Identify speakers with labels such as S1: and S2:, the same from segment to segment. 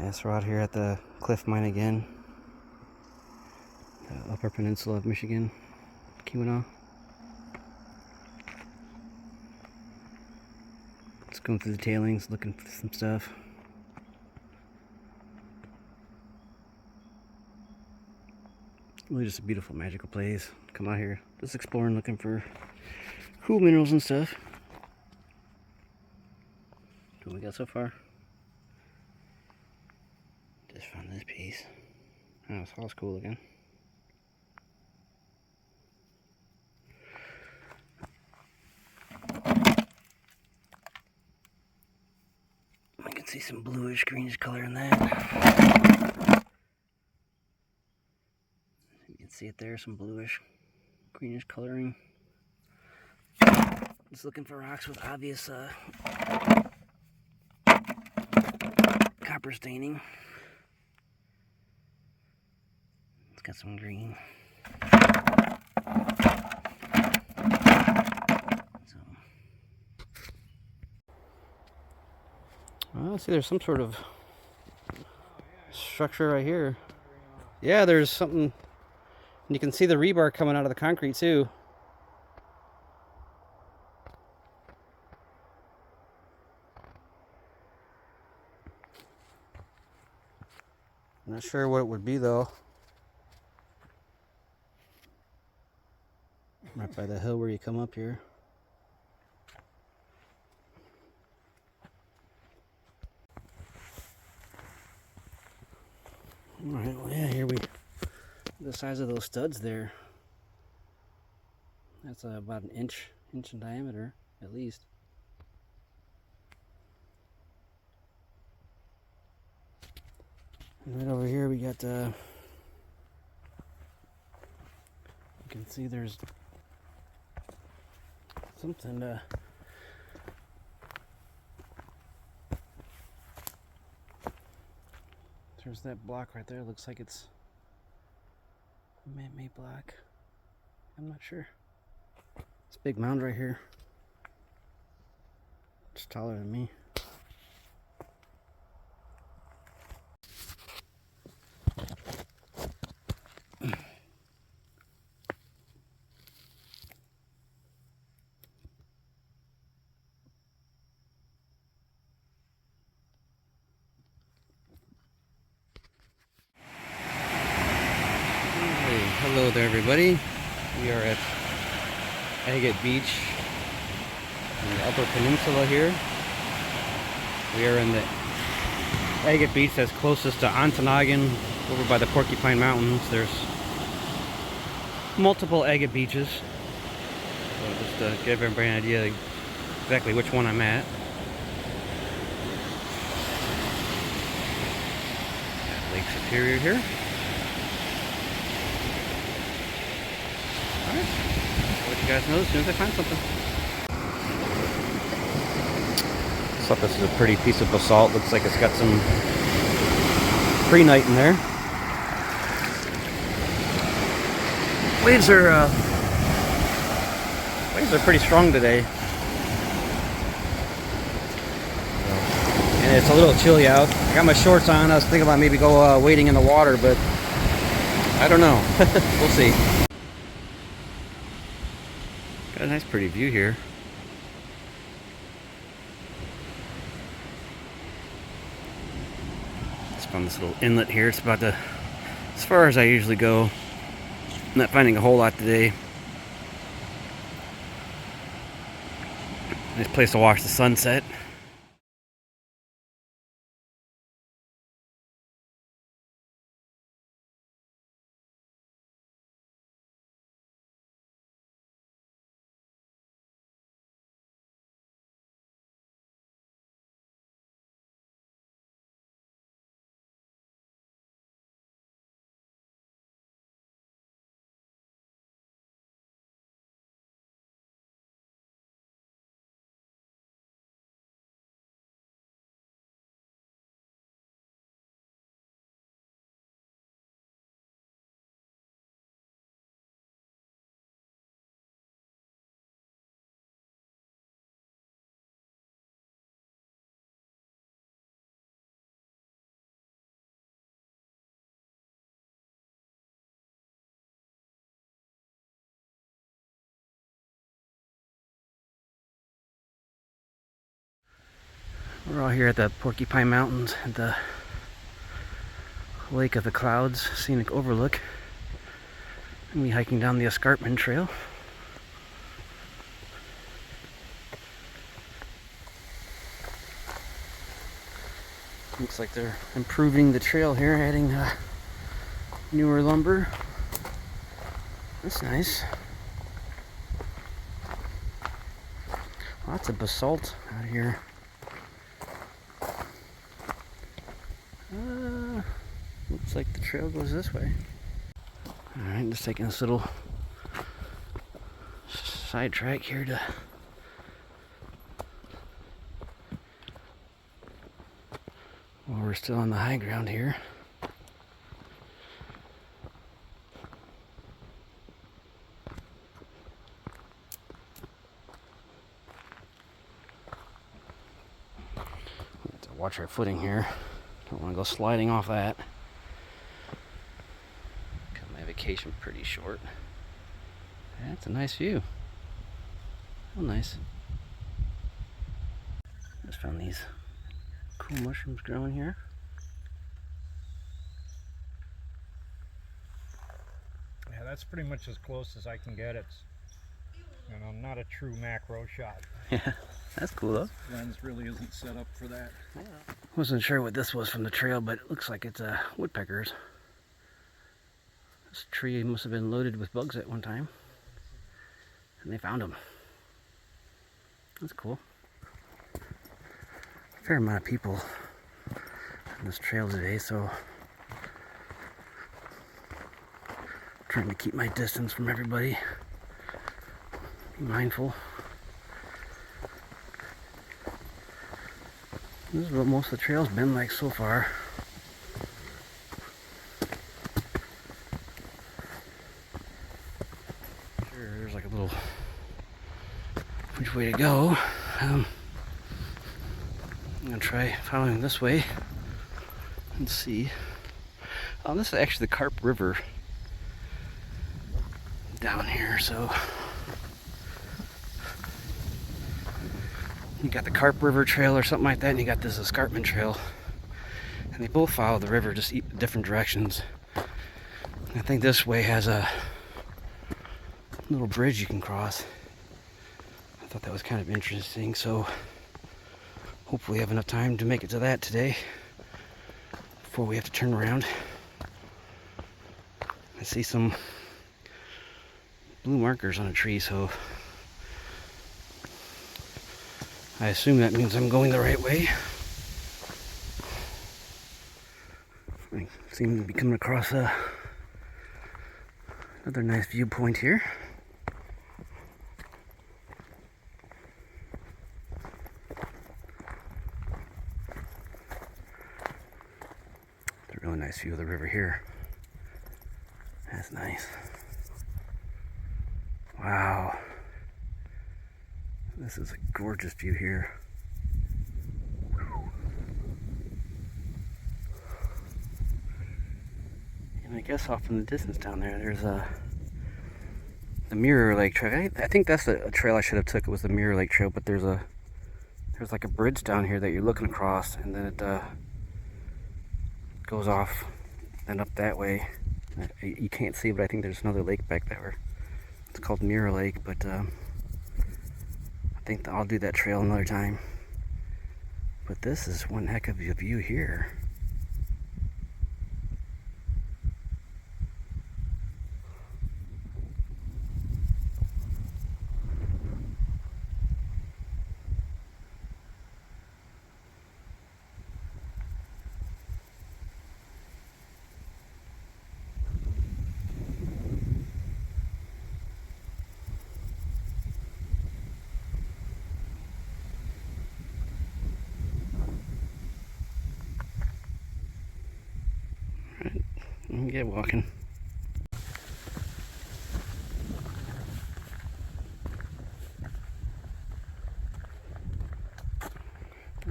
S1: Yes, we're out here at the Cliff Mine again. The Upper Peninsula of Michigan, Keweenaw. Just going through the tailings, looking for some stuff. Really just a beautiful, magical place. Come out here, just exploring, looking for cool minerals and stuff. What we got so far? Just found this piece. Oh, it's all cool again. I can see some bluish, greenish color in that. You can see it there, some bluish, greenish coloring. Just looking for rocks with obvious copper staining. It's got some green. Well, see, there's some sort of structure right here. Yeah, there's something. And you can see the rebar coming out of the concrete too. I'm not sure what it would be though. Right by the hill where you come up here. Alright, well yeah, here we, the size of those studs there. That's about an inch in diameter, at least. And right over here we got, you can see there's something, there's that block right there. Looks like it's a man-made block. I'm not sure. This big mound right here. It's taller than me. Hello there everybody. We are at Agate Beach in the Upper Peninsula here. We are in the Agate Beach that's closest to Ontonagon, over by the Porcupine Mountains. There's multiple Agate beaches. So just to give everybody an idea exactly which one I'm at. Got Lake Superior here. Alright, I'll let you guys know as soon as I find something. So this is a pretty piece of basalt. Looks like it's got some prehnite in there. Waves are pretty strong today. And it's a little chilly out. I got my shorts on. I was thinking about maybe go wading in the water, but I don't know. We'll see. Got a nice pretty view here. Just found this little inlet here. It's about as far as I usually go. I'm not finding a whole lot today. Nice place to watch the sunset. We're all here at the Porcupine Mountains at the Lake of the Clouds Scenic Overlook. And we hiking down the escarpment trail. Looks like they're improving the trail here, adding newer lumber. That's nice. Lots of basalt out here. Looks like the trail goes this way. Alright, just taking this little sidetrack here to while we're still on the high ground here. Watch our footing here. Don't want to go sliding off that. Cut my vacation pretty short. That's a nice view. Real nice. Just found these cool mushrooms growing here.
S2: Yeah, that's pretty much as close as I can get. It's, you know, not a true macro shot.
S1: Yeah, that's cool though.
S2: This lens really isn't set up for that.
S1: Yeah. Wasn't sure what this was from the trail, but it looks like it's woodpeckers. This tree must have been loaded with bugs at one time, and they found them. That's cool. A fair amount of people on this trail today, so trying to keep my distance from everybody. Be mindful. This is what most of the trail's been like so far. Sure, there's like a little which way to go. I'm gonna try following this way and see. Oh, this is actually the Carp River down here, so you got the Carp River Trail or something like that, and you got this escarpment trail, and they both follow the river, just different directions. I think this way has a little bridge you can cross. I thought that was kind of interesting, so hopefully have enough time to make it to that today before we have to turn around. I see some blue markers on a tree, so I assume that means I'm going the right way. I seem to be coming across another nice viewpoint here. It's a really nice view of the river here. That's nice. Wow. This is a gorgeous view here. And I guess off in the distance down there, there's the Mirror Lake Trail. I think that's a trail I should have took. It was the Mirror Lake Trail, but there's like a bridge down here that you're looking across, and then it goes off and up that way. You can't see, but I think there's another lake back there. It's called Mirror Lake, but I think I'll do that trail another time. But this is one heck of a view here. Get walking.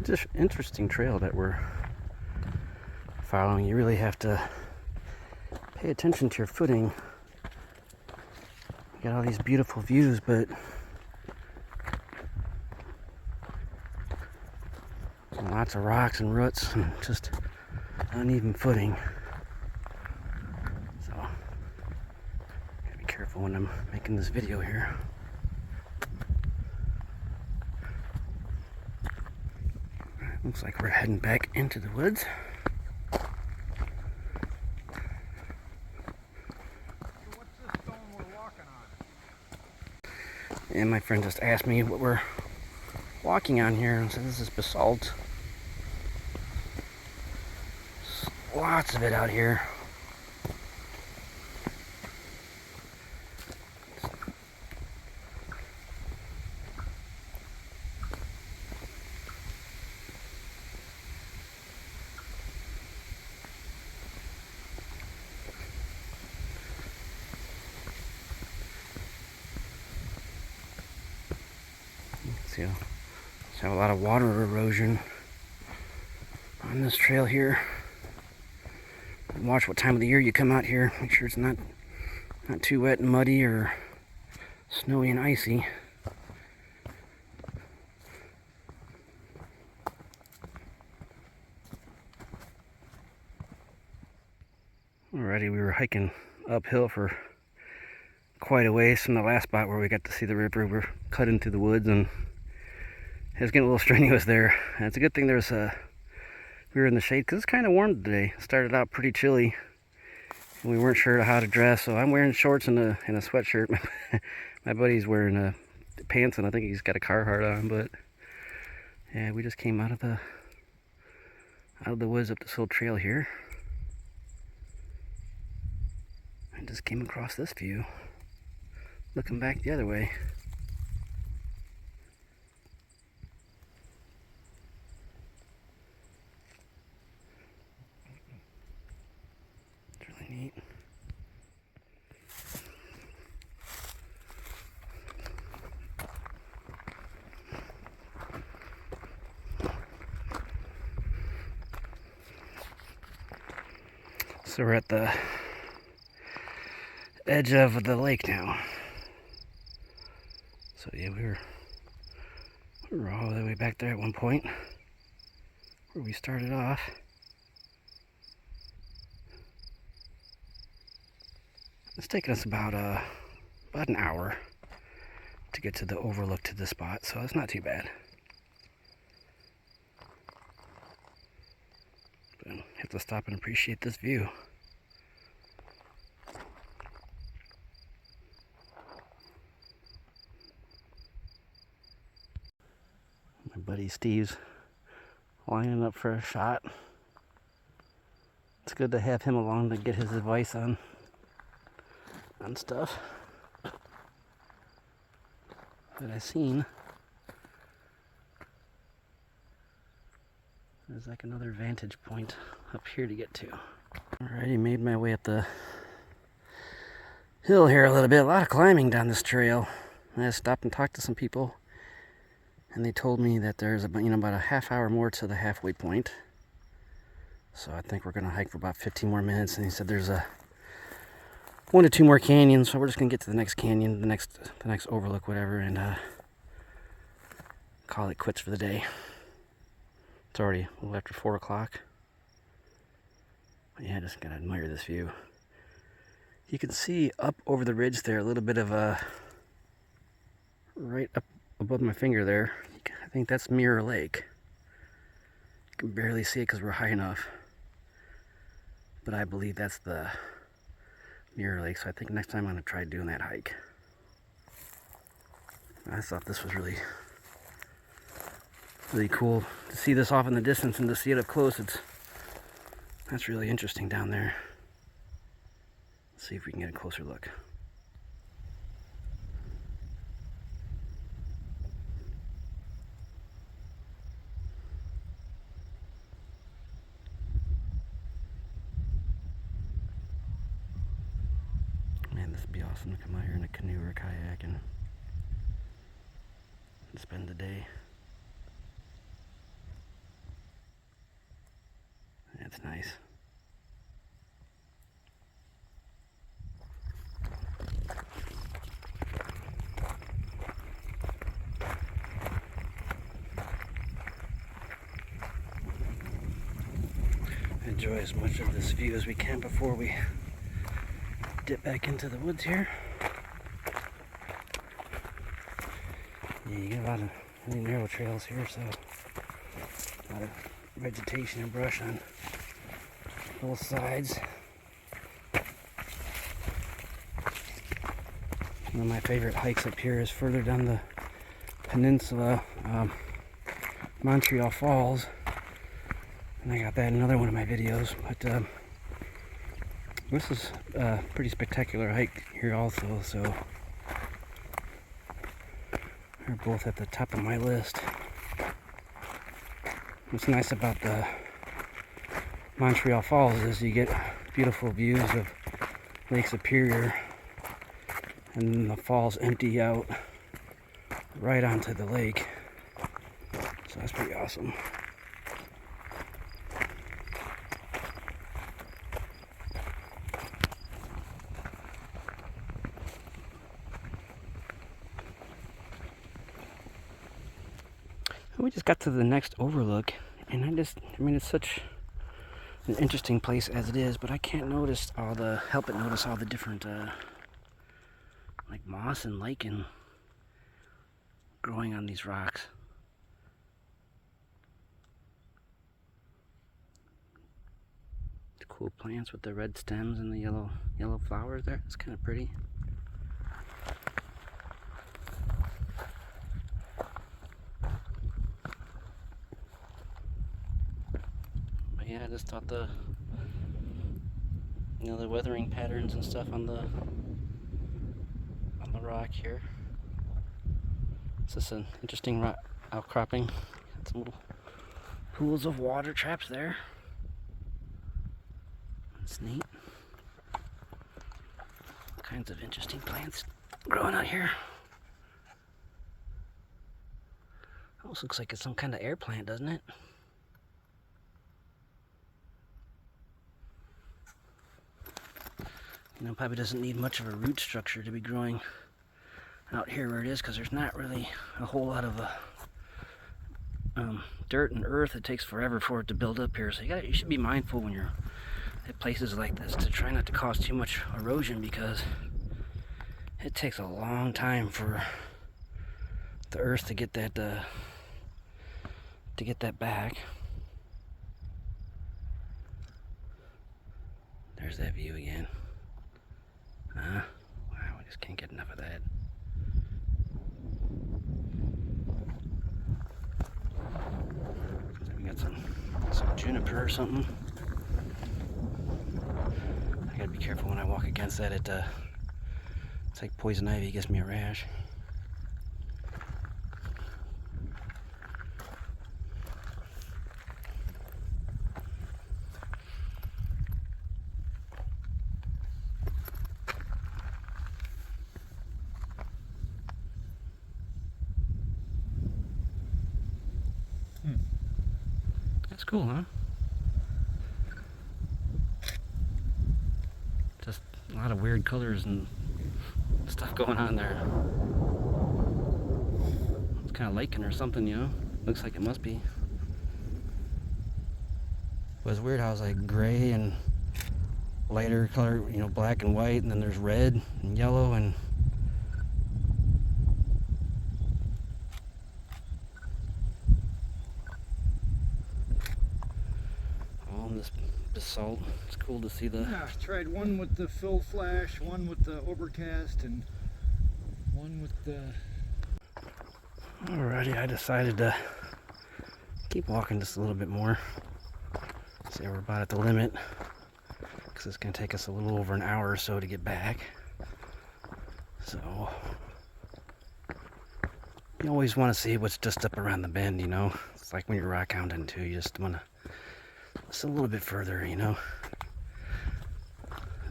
S1: Just interesting trail that we're following. You really have to pay attention to your footing. You got all these beautiful views, but Lots of rocks and roots and just uneven footing. So, gotta be careful when I'm making this video here. Looks like we're heading back into the woods.
S2: So what's this stone we're walking on?
S1: And my friend just asked me what we're walking on here, and said this is basalt. Lots of it out here. See, let's have a lot of water erosion on this trail here. Watch what time of the year you come out here. Make sure it's not too wet and muddy or snowy and icy. Alrighty, we were hiking uphill for quite a ways from the last spot where we got to see the river. We're cut into the woods and it was getting a little strenuous there. And it's a good thing we were in the shade because it's kind of warm today. It started out pretty chilly and we weren't sure how to dress, so I'm wearing shorts and a sweatshirt. My buddy's wearing pants and I think he's got a Carhartt on, but yeah, we just came out of the woods up this little trail here and just came across this view looking back the other way. Neat. So we're at the edge of the lake now. So yeah, we were all the way back there at one point where we started off. It's taken us about an hour to get to the overlook to the spot, so it's not too bad. But I have to stop and appreciate this view. My buddy Steve's lining up for a shot. It's good to have him along to get his advice on stuff that I've seen. There's like another vantage point up here to get to. Alrighty, made my way up the hill here a little bit. A lot of climbing down this trail. I stopped and talked to some people, and they told me that there's about a half hour more to the halfway point. So I think we're gonna hike for about 15 more minutes, and he said there's 1 to 2 more canyons, so we're just gonna get to the next canyon, the next overlook, whatever, and call it quits for the day. It's already a little after 4 o'clock. But yeah, just gotta admire this view. You can see up over the ridge there a little bit of right up above my finger there. I think that's Mirror Lake. You can barely see it because we're high enough, but I believe that's the Mirror Lake, so I think next time I'm going to try doing that hike. I thought this was really cool to see this off in the distance and to see it up close. That's really interesting down there. Let's see if we can get a closer look. Man, this would be awesome to come out here in a canoe or a kayak and spend the day. That's nice. enjoy as much of this view as we can before we dip back into the woods here. Yeah, you get a lot of really narrow trails here, so a lot of vegetation and brush on both sides. One of my favorite hikes up here is further down the peninsula, Montreal Falls, and I got that in another one of my videos. But this is a pretty spectacular hike here also, so they're both at the top of my list. What's nice about the Montreal Falls is you get beautiful views of Lake Superior, and then the falls empty out right onto the lake, so that's pretty awesome. We just got to the next overlook, and I mean, it's such an interesting place as it is, but I can't help but notice all the different, like moss and lichen growing on these rocks. The cool plants with the red stems and the yellow flowers there. It's kind of pretty. Yeah, I just thought the weathering patterns and stuff on the rock here. It's just an interesting rock outcropping. Got some little pools of water traps there. That's neat. All kinds of interesting plants growing out here. Almost looks like it's some kind of air plant, doesn't it? Probably doesn't need much of a root structure to be growing out here where it is, because there's not really a whole lot of dirt and earth. It takes forever for it to build up here, so you should be mindful when you're at places like this to try not to cause too much erosion, because it takes a long time for the earth to get that back. There's that view again. Wow, I just can't get enough of that. So we got some juniper or something. I gotta be careful when I walk against that. It's like poison ivy. It gives me a rash. That's cool, huh? Just a lot of weird colors and stuff going on there. It's kind of lichen or something, Looks like it must be. But it's weird how it's like gray and lighter color, black and white, and then there's red and yellow and basalt. It's cool to see the...
S2: Yeah, I tried one with the fill flash, one with the overcast, and one with the...
S1: Alrighty, I decided to keep walking just a little bit more. Say we're about at the limit, because it's going to take us a little over an hour or so to get back. So you always want to see what's just up around the bend, It's like when you're rock hounding too. You just want to just a little bit further,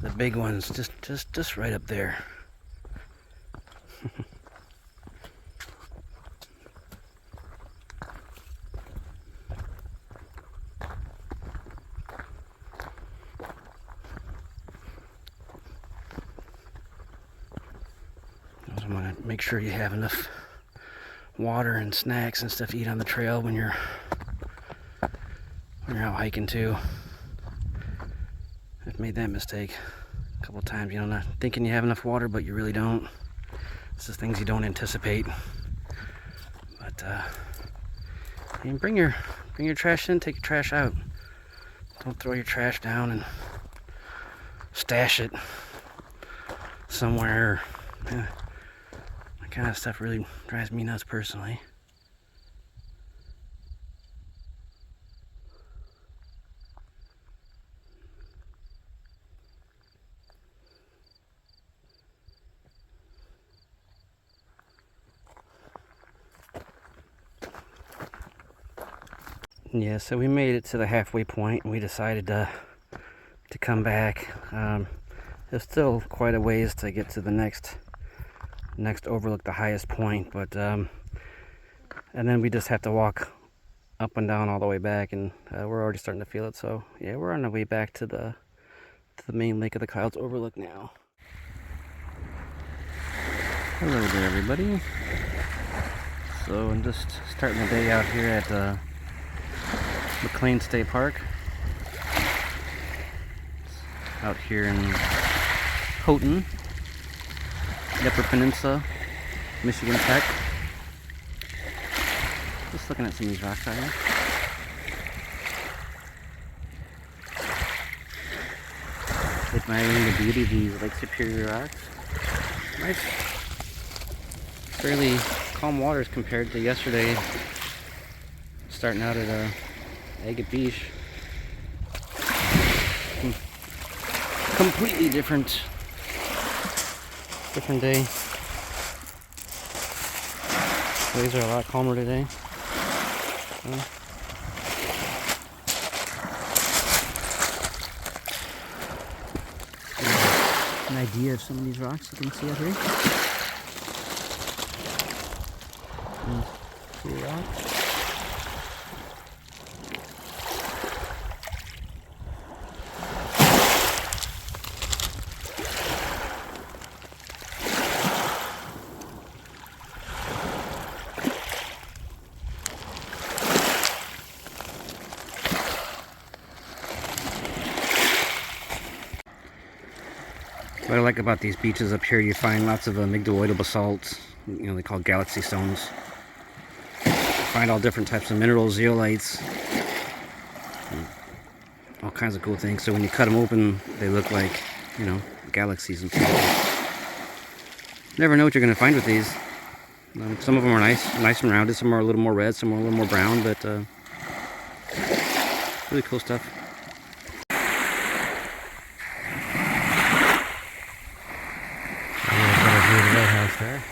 S1: The big one's just right up there. I want to make sure you have enough water and snacks and stuff to eat on the trail when you're out hiking too. I've made that mistake a couple times, you know, not thinking you have enough water, but you really don't. It's just things you don't anticipate. But and bring your trash in, take your trash out. Don't throw your trash down and stash it somewhere. Yeah, that kind of stuff really drives me nuts personally. Yeah, so we made it to the halfway point and we decided to come back. There's still quite a ways to get to the next overlook, the highest point, but and then we just have to walk up and down all the way back, and we're already starting to feel it. So yeah, we're on the way back to the main Lake of the Clouds overlook now. Hello there, everybody. So I'm just starting the day out here at McLean State Park. It's out here in Houghton, the Upper Peninsula, Michigan Tech. Just looking at some of these rocks out here. Admiring the beauty of these Lake Superior rocks. Nice, fairly calm waters compared to yesterday. Starting out at Agate Beach. Completely different day. Waves are a lot calmer today. An idea of some of these rocks you can see up here. See rocks. What I like about these beaches up here, you find lots of amygdaloidal basalts, you know, they call galaxy stones. You find all different types of minerals, zeolites, all kinds of cool things. So when you cut them open, they look like, you know, galaxies and stuff. Never know what you're going to find with these. Some of them are nice and rounded. Some are a little more red, some are a little more brown, but really cool stuff. There.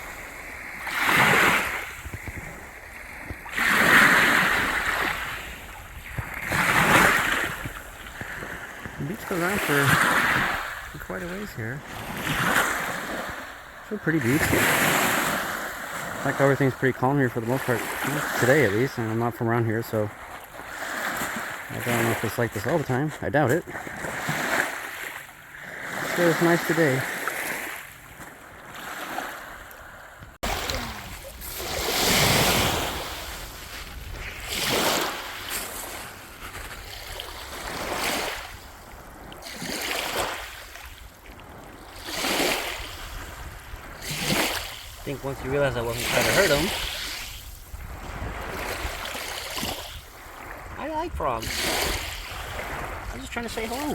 S1: The beach goes on for quite a ways here. It's a pretty beach. Like everything's pretty calm here for the most part, today at least, and I'm not from around here, so I don't know if it's like this all the time. I doubt it. Sure, it's nice today. I think once you realize I wasn't trying to hurt him. I like frogs. I'm just trying to say hello.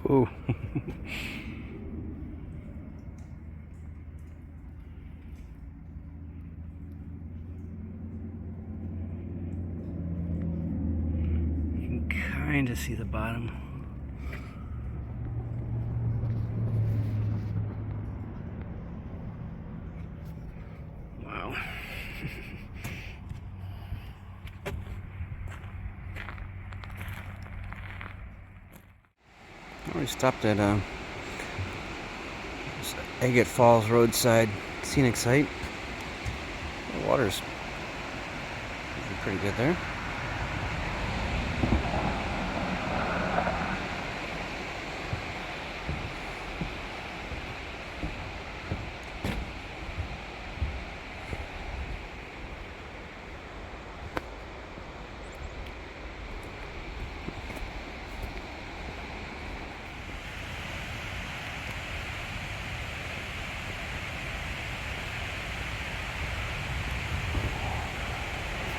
S1: Ooh. You can kind of see the bottom. Wow. We stopped at Agate Falls roadside scenic site. The water's pretty good there.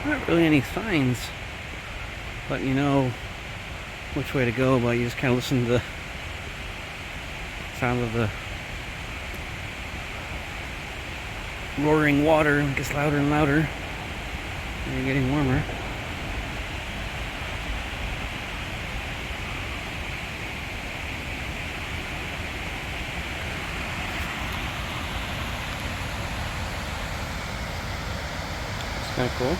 S1: Not really any signs, but you know which way to go, but you just kind of listen to the sound of the roaring water. It gets louder and louder, and you're getting warmer. It's kind of cool.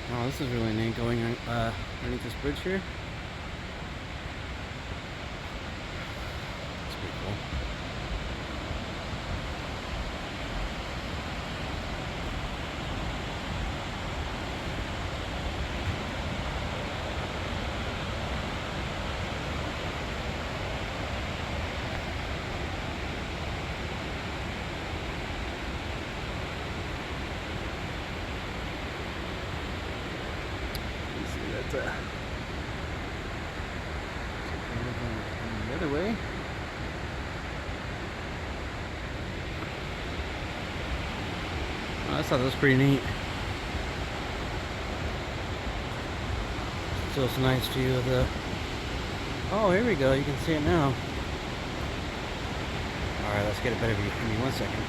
S1: Oh, this is really neat going underneath this bridge here. It's pretty cool. The other way. Oh, I thought that was pretty neat. So it's a nice view of the... Oh, here we go. You can see it now. Alright, let's get a better view. Give me 1 second.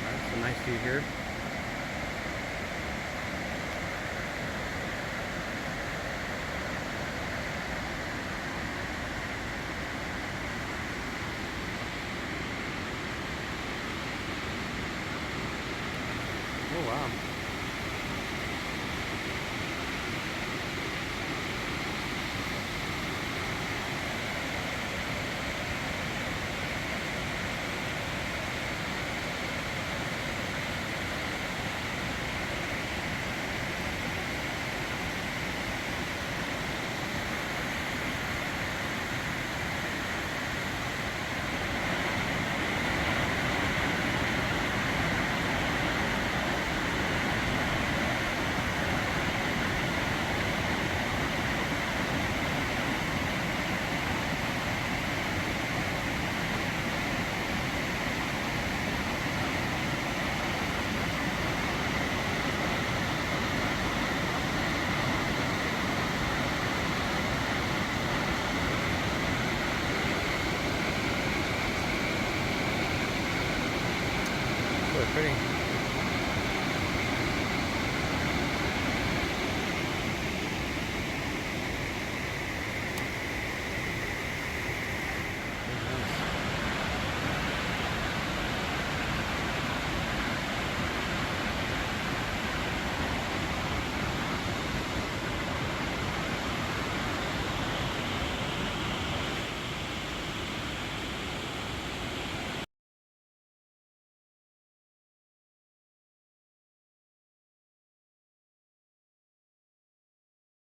S1: Alright, it's a nice view here. Oh, wow. Pretty.